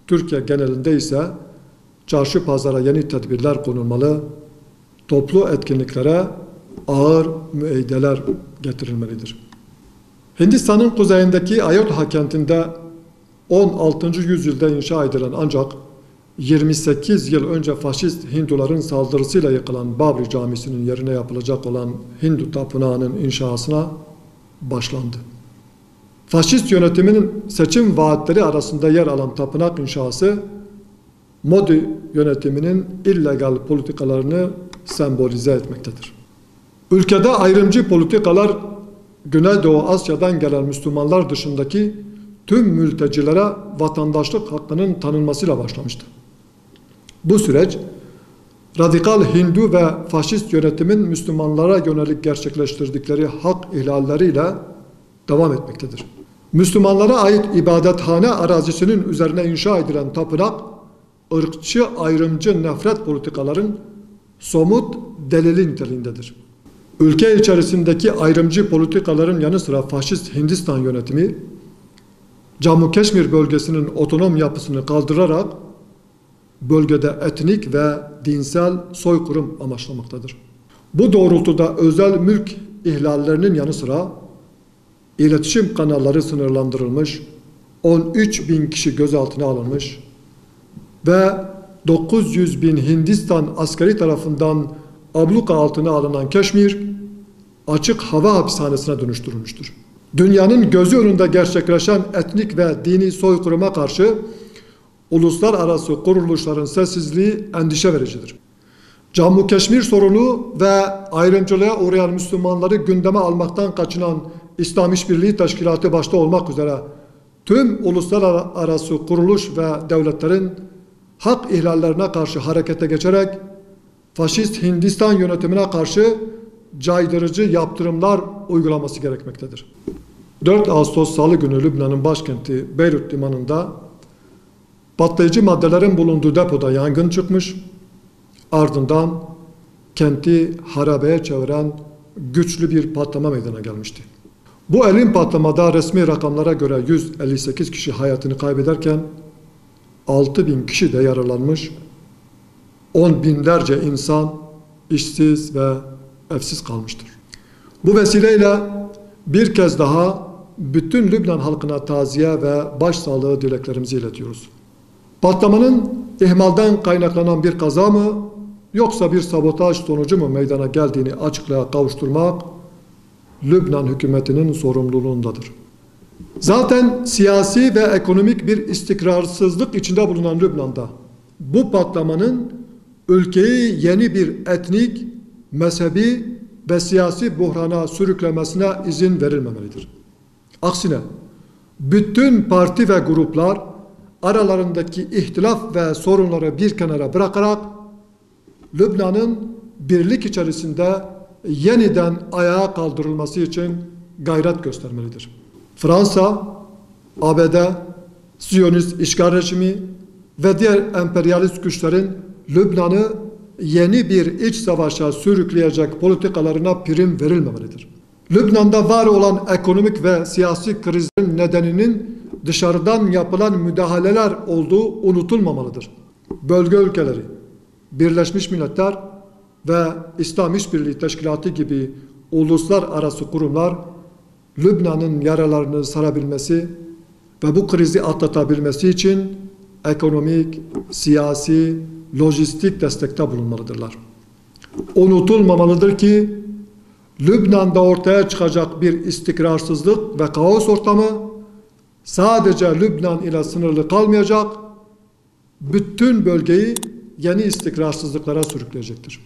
Türkiye genelinde ise çarşı pazara yeni tedbirler konulmalı, toplu etkinliklere ağır müeyyideler getirilmelidir. Hindistan'ın kuzeyindeki Ayodhya kentinde 16. yüzyılda inşa edilen ancak 28 yıl önce faşist Hinduların saldırısıyla yıkılan Babri Camisi'nin yerine yapılacak olan Hindu tapınağının inşasına başlandı. Faşist yönetiminin seçim vaatleri arasında yer alan tapınak inşası, Modi yönetiminin illegal politikalarını sembolize etmektedir. Ülkede ayrımcı politikalar, Güneydoğu Asya'dan gelen Müslümanlar dışındaki tüm mültecilere vatandaşlık hakkının tanınmasıyla başlamıştı. Bu süreç, radikal Hindu ve faşist yönetimin Müslümanlara yönelik gerçekleştirdikleri hak ihlalleriyle devam etmektedir. Müslümanlara ait ibadethane arazisinin üzerine inşa edilen tapınak, ırkçı, ayrımcı nefret politikaların somut delili niteliğindedir. Ülke içerisindeki ayrımcı politikaların yanı sıra faşist Hindistan yönetimi, Cammu Keşmir bölgesinin otonom yapısını kaldırarak bölgede etnik ve dinsel soykırım amaçlamaktadır. Bu doğrultuda özel mülk ihlallerinin yanı sıra iletişim kanalları sınırlandırılmış, 13.000 kişi gözaltına alınmış ve 900.000 Hindistan askeri tarafından abluka altına alınan Keşmir, açık hava hapishanesine dönüştürülmüştür. Dünyanın gözü önünde gerçekleşen etnik ve dini soykırıma karşı uluslararası kuruluşların sessizliği endişe vericidir. Cammu Keşmir sorunu ve ayrımcılığa uğrayan Müslümanları gündeme almaktan kaçınan İslam İşbirliği Teşkilatı başta olmak üzere tüm uluslararası kuruluş ve devletlerin hak ihlallerine karşı harekete geçerek faşist Hindistan yönetimine karşı caydırıcı yaptırımlar uygulaması gerekmektedir. 4 Ağustos Salı günü Lübnan'ın başkenti Beyrut limanında patlayıcı maddelerin bulunduğu depoda yangın çıkmış, ardından kenti harabeye çeviren güçlü bir patlama meydana gelmişti. Bu elin patlamada resmi rakamlara göre 158 kişi hayatını kaybederken 6.000 kişi de yaralanmış, 10 binlerce insan işsiz ve evsiz kalmıştır. Bu vesileyle bir kez daha bütün Lübnan halkına taziye ve başsağlığı dileklerimizi iletiyoruz. Patlamanın ihmalden kaynaklanan bir kaza mı yoksa bir sabotaj sonucu mu meydana geldiğini açıklığa kavuşturmak Lübnan hükümetinin sorumluluğundadır. Zaten siyasi ve ekonomik bir istikrarsızlık içinde bulunan Lübnan'da bu patlamanın ülkeyi yeni bir etnik, mezhebi ve siyasi buhrana sürüklemesine izin verilmemelidir. Aksine bütün parti ve gruplar aralarındaki ihtilaf ve sorunları bir kenara bırakarak Lübnan'ın birlik içerisinde yeniden ayağa kaldırılması için gayret göstermelidir. Fransa, ABD, Siyonist işgal rejimi ve diğer emperyalist güçlerin Lübnan'ı yeni bir iç savaşa sürükleyecek politikalarına prim verilmemelidir. Lübnan'da var olan ekonomik ve siyasi krizin nedeninin dışarıdan yapılan müdahaleler olduğu unutulmamalıdır. Bölge ülkeleri, Birleşmiş Milletler ve İslam İşbirliği Teşkilatı gibi uluslararası kurumlar Lübnan'ın yaralarını sarabilmesi ve bu krizi atlatabilmesi için ekonomik, siyasi, lojistik destekte bulunmalıdırlar. Unutulmamalıdır ki Lübnan'da ortaya çıkacak bir istikrarsızlık ve kaos ortamı sadece Lübnan ile sınırlı kalmayacak, bütün bölgeyi yeni istikrarsızlıklara sürükleyecektir.